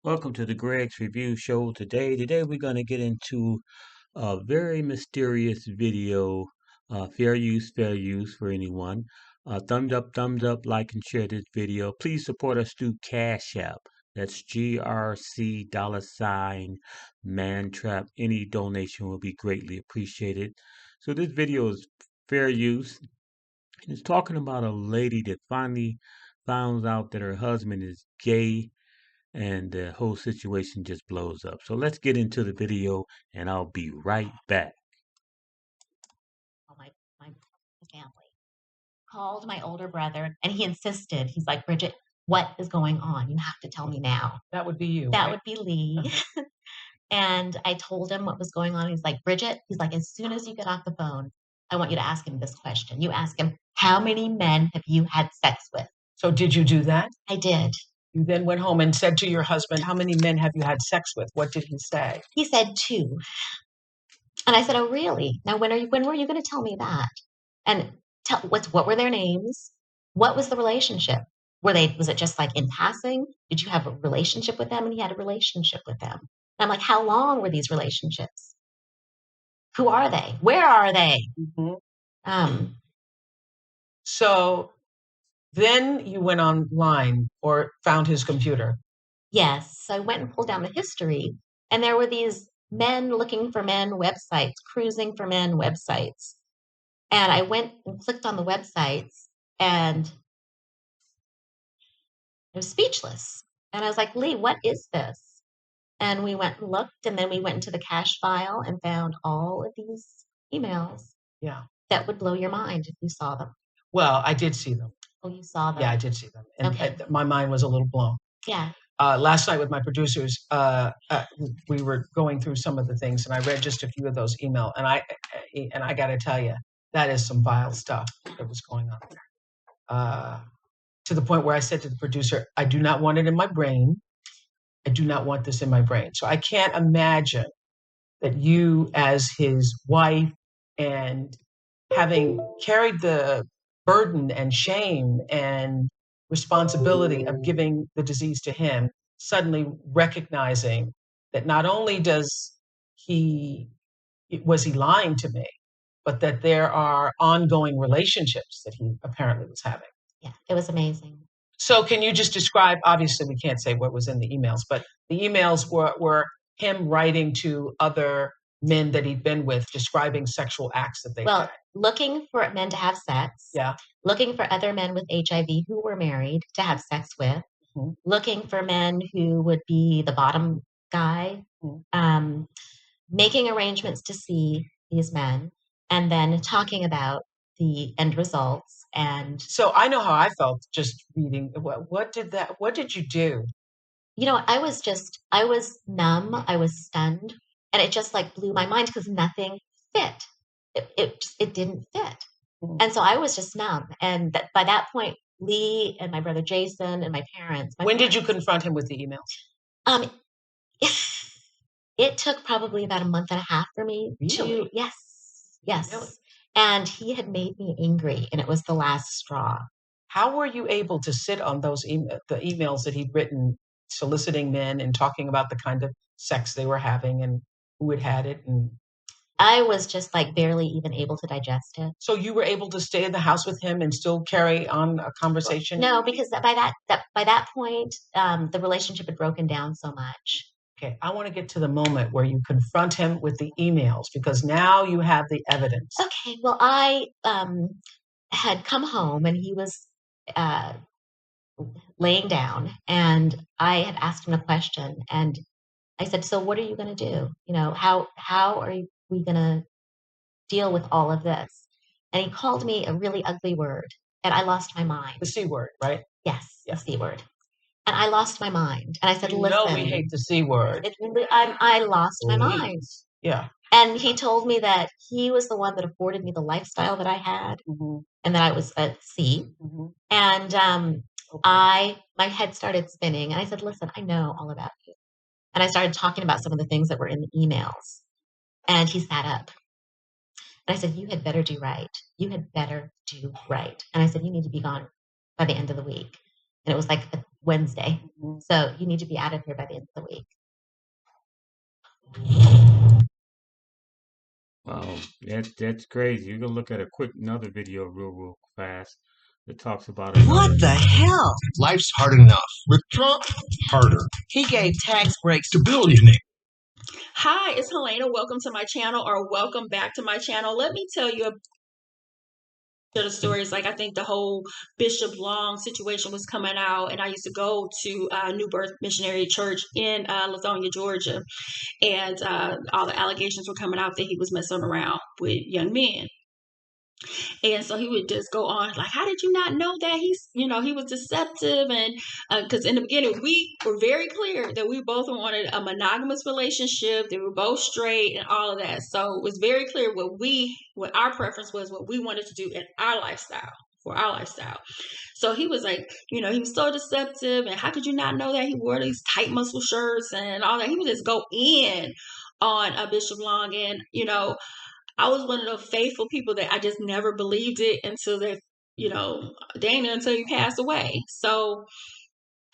Welcome to the Greg's Review Show today. We're going to get into a very mysterious video. Fair use for anyone. Thumbs up, like and share this video. Please support us through Cash App. That's GRC $ mantrap. Any donation will be greatly appreciated. So this video is fair use. It's talking about a lady that finally finds out that her husband is gay and the whole situation just blows up. So let's get into the video and I'll be right back. My family called my older brother and he insisted. He's like, Bridget, what is going on? You have to tell me now. That would be you. That right? would be Lee. And I told him what was going on. He's like, Bridget, he's like, as soon as you get off the phone, I want you to ask him this question. You ask him, how many men have you had sex with? So did you do that? I did. You then went home and said to your husband, how many men have you had sex with? What did he say? He said 2. And I said, oh, really? Now, when were you going to tell me that? And what were their names? What was the relationship? Was it just like in passing? Did you have a relationship with them? And he had a relationship with them. And I'm like, how long were these relationships? Who are they? Where are they? Mm-hmm. Um, So then you went online or found his computer. yes. So I went and pulled down the history, and there were these men looking for men websites, cruising for men websites. And I went and clicked on the websites, and I was speechless. And I was like, Lee, what is this? And we went and looked, and then we went into the cache file and found all of these emails. Yeah. That would blow your mind if you saw them. Well, I did see them. Oh, you saw them? Yeah, I did see them. And okay. My mind was a little blown. Yeah. Last night with my producers, we were going through some of the things, and I read just a few of those emails. And I got to tell you, that is some vile stuff that was going on there. To the point where I said to the producer, I do not want it in my brain. I do not want this in my brain. So I can't imagine that you, as his wife, and having carried the burden and shame and responsibility of giving the disease to him, suddenly recognizing that not only was he lying to me, but that there are ongoing relationships that he apparently was having. Yeah, it was amazing. So can you just describe, obviously we can't say what was in the emails, but the emails were him writing to other men that he'd been with, describing sexual acts that they had. Looking for men to have sex. Yeah. Looking for other men with HIV who were married to have sex with. Mhm. Looking for men who would be the bottom guy. Mhm. Making arrangements to see these men, and then talking about the end results. And So I know how I felt just reading. What did you do? you know, I was numb, I was stunned, and it just like blew my mind because nothing fit. It didn't fit. Mhm. And so I was just numb. And by that point, Lee and my brother Jason and my parents. When did you confront him with the emails? Um, it took probably about a month and a half for me to, Really? yes. Really? And he had made me angry, and it was the last straw. How were you able to sit on those the emails that he'd written, soliciting men and talking about the kind of sex they were having and who had had it? And I was just like barely even able to digest it. so you were able to stay in the house with him and still carry on a conversation? No, because by that point, the relationship had broken down so much. Okay, I want to get to the moment where you confront him with the emails, because now you have the evidence. Okay, well, I had come home and he was uh, laying down, and I had asked him a question, and I said, "So what are you going to do? You know, how are we going to deal with all of this?" And he called me a really ugly word, and I lost my mind. The C word, right? Yes, Yeah. the C word. And I lost my mind. And I said, You "Listen, know we hate the C word. I lost my mind." Please. Yeah. And he told me that he was the one that afforded me the lifestyle that I had, Mhm. and that I was at C. Mhm. And Okay. my head started spinning, and I said, "Listen, I know all about you." And I started talking about some of the things that were in the emails. And he sat up. And I said, "You had better do right. You had better do right." And I said, "You need to be gone by the end of the week." And it was like a Wednesday. So you need to be out of here by the end of the week. Wow, that's crazy. You're gonna look at another video real fast that talks about What the hell? Life's hard enough. With Trump, harder. He gave tax breaks To billionaires. Hi, it's Helena. Welcome to my channel, or welcome back to my channel. Let me tell you a bit of stories. Like, I think the whole Bishop Long situation was coming out, and I used to go to New Birth Missionary Church in Lithonia, Georgia, and all the allegations were coming out that he was messing around with young men. And so he would just go on like, how did you not know that he was deceptive? And because in the beginning we were very clear that we both wanted a monogamous relationship, that we were both straight and all of that. So it was very clear what our preference was, what we wanted to do in our lifestyle, for our lifestyle. So he was like, he was so deceptive, and how could you not know that he wore these tight muscle shirts and all that? He would just go in on Bishop Long, and I was one of the faithful people that I just never believed it until dang it, until he passed away. So,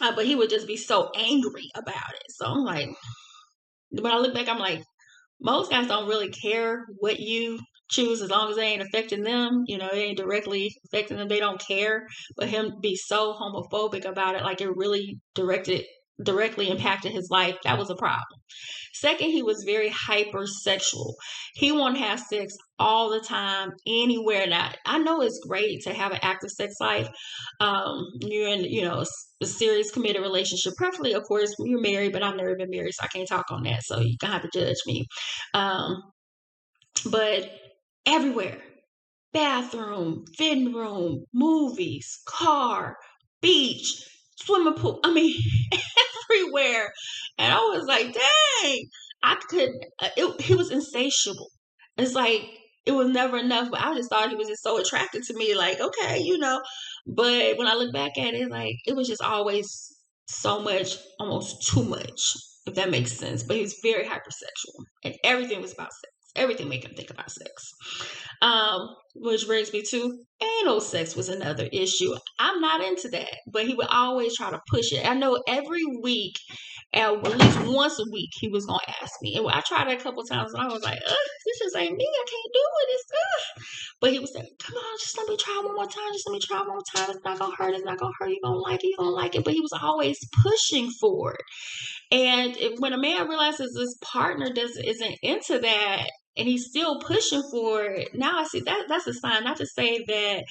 but he would just be so angry about it. So I'm like, when I look back, I'm like, most guys don't really care what you choose as long as they ain't affecting them. It ain't directly affecting them. They don't care. But him be so homophobic about it, like it really directly impacted his life, that was a problem. Second, he was very hypersexual. He wanted to have sex all the time, anywhere. Now, I know it's great to have an active sex life. You're in, a serious committed relationship. Preferably, of course, you're married, but I've never been married, so I can't talk on that. So you're gonna have to judge me. But everywhere, bathroom, fitting room, movies, car, beach, swimming pool. I mean, everywhere. And I was like, dang, I could, he was insatiable. It's like, it was never enough, but I just thought he was just so attracted to me. Like, okay, but when I look back at it, like, it was just always so much, almost too much, if that makes sense. But he was very hypersexual, and everything was about sex. Everything made him think about sex. Which brings me to anal sex was another issue. I'm not into that, but he would always try to push it. I know every week, at least once a week, he was gonna ask me, and I tried it a couple times, and I was like, "This just ain't me. I can't do it. It's But he was saying, "Come on, just let me try one more time. Just let me try one more time. It's not gonna hurt. It's not gonna hurt. You're gonna like it. You're gonna like it." But he was always pushing for it. And when a man realizes his partner isn't into that, and he's still pushing for it, now I see that's a sign. Not to say that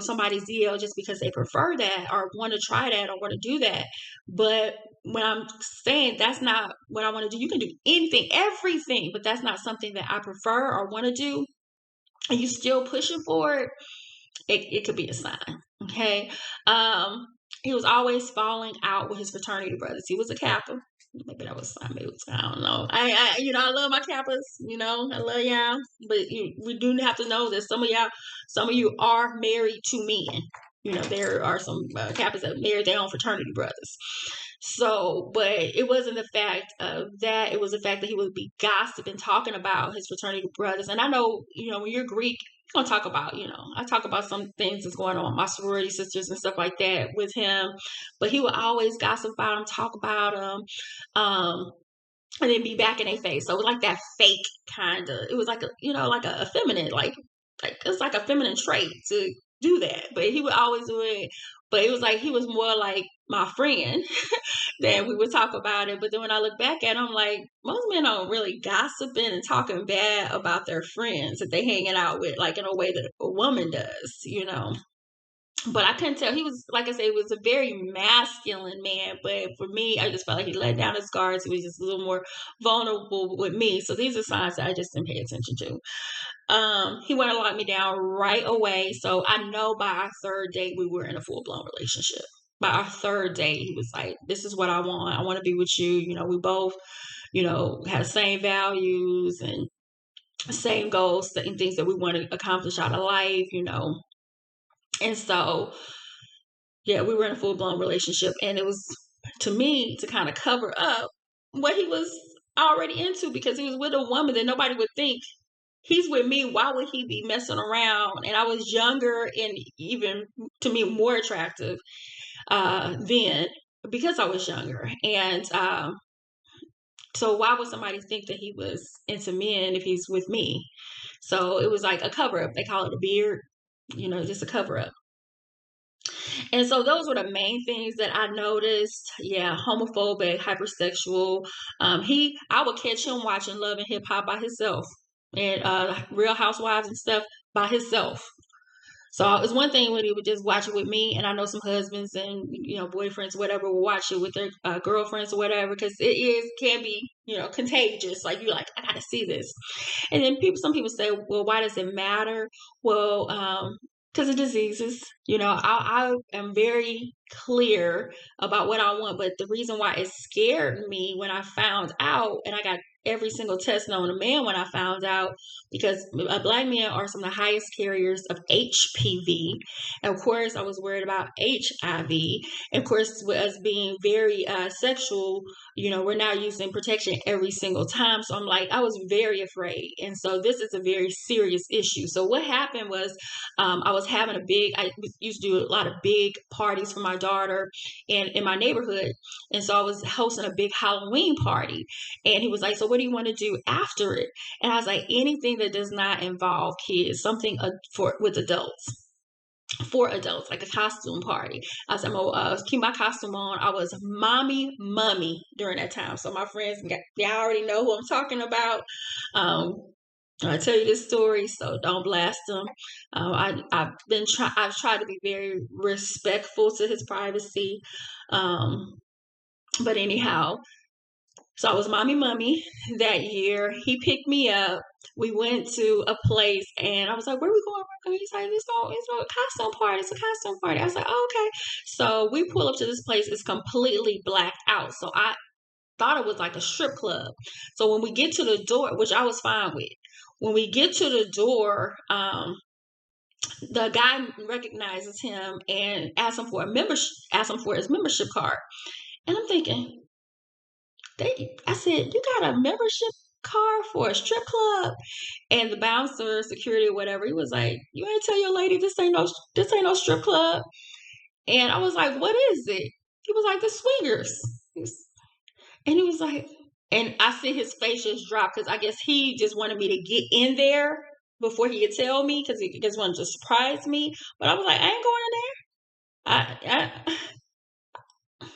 somebody's DL just because they prefer that or want to try that or want to do that. But when I'm saying that's not what I want to do, you can do anything, everything, but that's not something that I prefer or want to do, and you still pushing for it, it could be a sign. Okay. He was always falling out with his fraternity brothers. He was a Kappa. Maybe that was sign. Maybe it was, I don't know. I love my Kappas. I love y'all. But we do have to know that some of you are married to men. There are some Kappas that married their own fraternity brothers. So, but it wasn't the fact of that. It was the fact that he would be gossiping, talking about his fraternity brothers. And I know, when you're Greek, you're going to talk about, I talk about some things that's going on with my sorority sisters and stuff like that with him. But he would always gossip about them, talk about them, and then be back in their face. So it was like that fake kind of, it was like like a feminine, like it's like a feminine trait to do that. But he would always do it. But it was like he was more like my friend than we would talk about it. But then when I look back at him, like, most men don't really gossiping and talking bad about their friends that they hanging out with, like in a way that a woman does. But I couldn't tell. He was, like I said, he was a very masculine man. But for me, I just felt like he let down his guards. He was just a little more vulnerable with me. So these are signs that I just didn't pay attention to. He wanted to lock me down right away. So I know by our third date, we were in a full-blown relationship. By our third date, he was like, "This is what I want. I want to be with you." We both, had the same values and same goals and things that we want to accomplish out of life, And so, yeah, we were in a full-blown relationship. And it was, to me, to kind of cover up what he was already into, because he was with a woman that nobody would think, he's with me, why would he be messing around? And I was younger and even, to me, more attractive. then because I was younger. And so why would somebody think that he was into men if he's with me? So it was like a cover up. They call it a beard, just a cover up. And so those were the main things that I noticed. Yeah, homophobic, hypersexual. I would catch him watching Love and Hip Hop by himself, and Real Housewives and stuff by himself. So it's one thing when he would just watch it with me, and I know some husbands and boyfriends, whatever, will watch it with their girlfriends or whatever, because can be contagious. Like you're like, I gotta see this, and then some people say, well, why does it matter? Well, because of diseases. I am very clear about what I want, but the reason why it scared me when I found out, and I got every single test known to man when I found out, because black men are some of the highest carriers of HPV. And of course, I was worried about HIV. And of course, with us being very sexual, we're now using protection every single time. So I'm like, I was very afraid. And so this is a very serious issue. So what happened was I was having I used to do a lot of big parties for my daughter in my neighborhood. And so I was hosting a big Halloween party. And he was like, so what do you want to do after it? And I was like, anything that does not involve kids, something with adults. For adults, like a costume party. I said, I'm gonna keep my costume on. I was mommy mummy during that time. So my friends, y'all already know who I'm talking about. I tell you this story, so don't blast him. I've tried to be very respectful to his privacy. But anyhow, so I was mommy mummy that year. He picked me up. We went to a place, and I was like, "Where we going?" He's like, "It's a costume party. It's a costume party." I was like, oh, "Okay." So we pull up to this place. It's completely blacked out. So I thought it was like a strip club. So when we get to the door, which I was fine with, when we get to the door, the guy recognizes him and asks him for his membership card. And I'm thinking, I said, "You got a membership card for a strip club?" And the bouncer, security, whatever, he was like, "You ain't tell your lady this ain't no strip club." And I was like, "What is it?" He was like, "The swingers." And he was like, and I see his face just drop, because I guess he just wanted me to get in there before he could tell me, because he just wanted to surprise me. But I was like, I ain't going in there.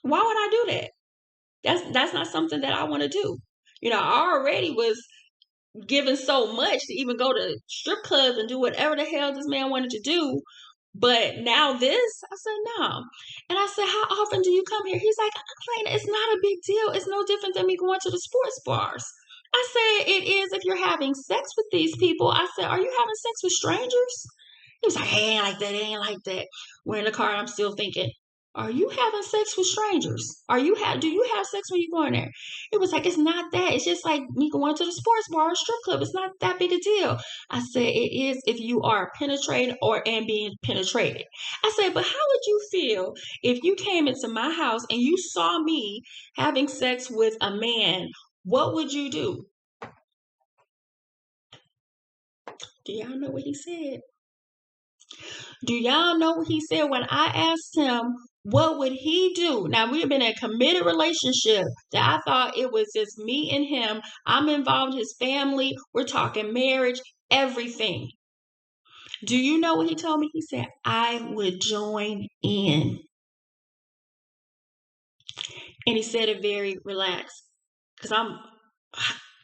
Why would I do that? That's not something that I want to do. I already was given so much to even go to strip clubs and do whatever the hell this man wanted to do. But now this, I said, no. And I said, how often do you come here? He's like, I'm playing. It's not a big deal. It's no different than me going to the sports bars. I said, it is if you're having sex with these people. I said, are you having sex with strangers? He was like, it ain't like that. It ain't like that. We're in the car, and I'm still thinking, are you having sex with strangers? Do you have sex when you go in there? It was like, it's not that. It's just like me going to the sports bar or strip club. It's not that big a deal. I said, it is if you are penetrated and being penetrated. I said, but how would you feel if you came into my house and you saw me having sex with a man? What would you do? Do y'all know what he said? Do y'all know what he said when I asked him what would he do? Now we have been in a committed relationship that I thought it was just me and him. I'm involved in his family. We're talking marriage, everything. Do you know what he told me? He said, I would join in. And he said it very relaxed, because I'm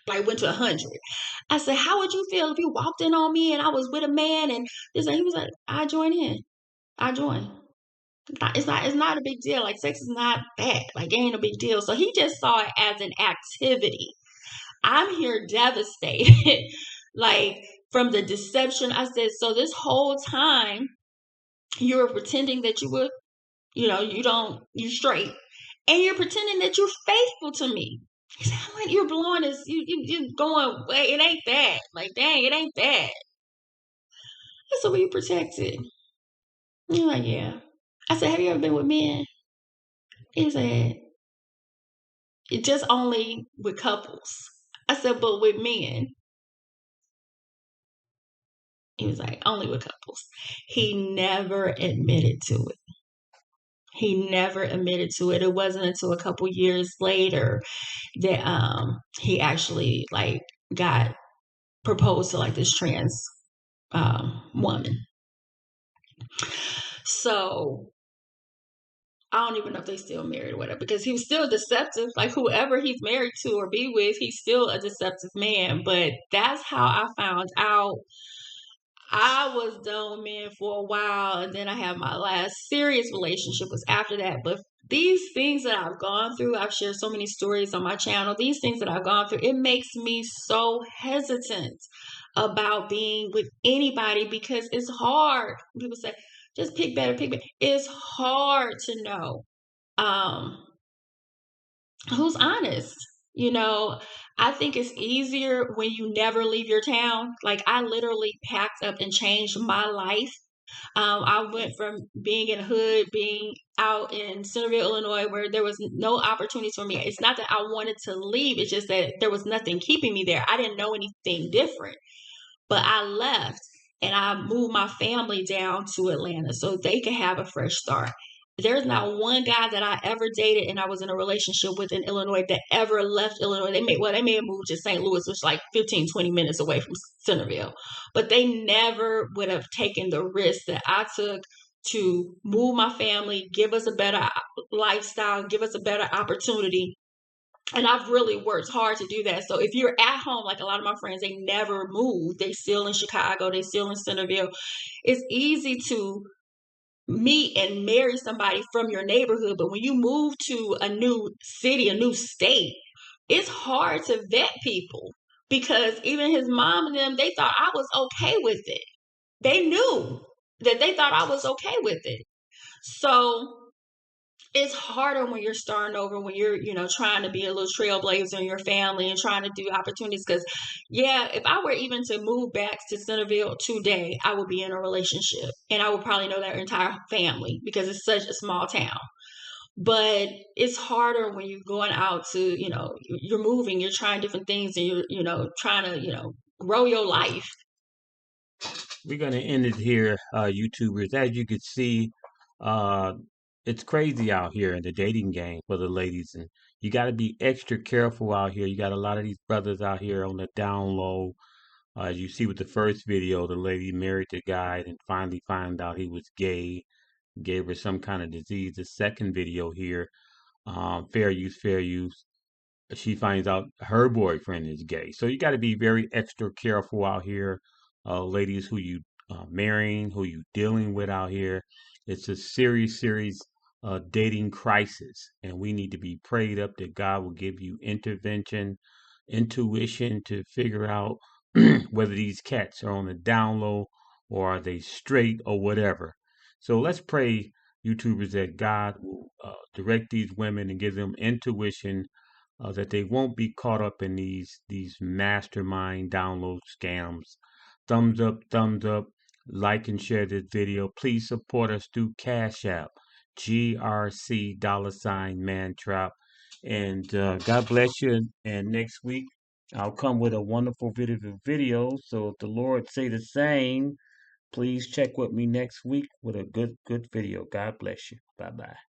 like went to 100. I said, how would you feel if you walked in on me and I was with a man and this? And he was like, I join in. I join. It's not a big deal. Like, sex is not that. Like, it ain't a big deal. So he just saw it as an activity. I'm here devastated. Like, from the deception. I said, so this whole time you were pretending that you were, you're straight. And you're pretending that you're faithful to me. He said, you're blowing this, you going, wait, it ain't that. Like, dang, it ain't that. I said, well, you protected. He's like, yeah. I said, have you ever been with men? He said, it just only with couples. I said, but with men. He was like, only with couples. He never admitted to it. He never admitted to it. It wasn't until a couple years later that he actually like got proposed to like this trans woman. So I don't even know if they still married or whatever, because he was still deceptive. Like whoever he's married to or be with, he's still a deceptive man. But that's how I found out. I was done with men for a while, and then I had my last serious relationship was after that. But these things that I've gone through, I've shared so many stories on my channel. These things that I've gone through, it makes me so hesitant about being with anybody because it's hard. People say, just pick better, pick better. It's hard to know who's honest. You know, I think it's easier when you never leave your town. Like I literally packed up and changed my life. I went from being in the hood, being out in Centerville, Illinois, where there was no opportunities for me. It's not that I wanted to leave. It's just that there was nothing keeping me there. I didn't know anything different. But I left and I moved my family down to Atlanta so they could have a fresh start. There's not one guy that I ever dated and I was in a relationship with in Illinois that ever left Illinois. They may have moved to St. Louis, which is like 15, 20 minutes away from Centerville. But they never would have taken the risk that I took to move my family, give us a better lifestyle, give us a better opportunity. And I've really worked hard to do that. So if you're at home, like a lot of my friends, they never moved. They still in Chicago. They still in Centerville. It's easy to meet and marry somebody from your neighborhood. But when you move to a new city, a new state, it's hard to vet people because even his mom and them, they thought I was okay with it. They knew that they thought I was okay with it. So it's harder when you're starting over, when you're, trying to be a little trailblazer in your family and trying to do opportunities. Because, yeah, if I were even to move back to Centerville today, I would be in a relationship and I would probably know their entire family because it's such a small town. But it's harder when you're going out to, you're moving, you're trying different things and you're, trying to, grow your life. We're gonna end it here, YouTubers. As you can see, uh, it's crazy out here in the dating game for the ladies, and you got to be extra careful out here. You got a lot of these brothers out here on the down low. As you see with the first video, the lady married the guy and finally found out he was gay, gave her some kind of disease. The second video here, fair use, fair use, she finds out her boyfriend is gay. So you got to be very extra careful out here, ladies, who you marrying, who you dealing with out here. It's a serious, serious dating crisis, and we need to be prayed up that God will give you intervention, intuition to figure out whether these cats are on the down low or are they straight or whatever. So let's pray, YouTubers, that God will direct these women and give them intuition, that they won't be caught up in these mastermind download scams. Thumbs up, like and share this video. Please support us through Cash App, GRC $mantrap. And God bless you. And next week I'll come with a wonderful video. So if the Lord say the same, please check with me next week with a good video. God bless you. Bye bye.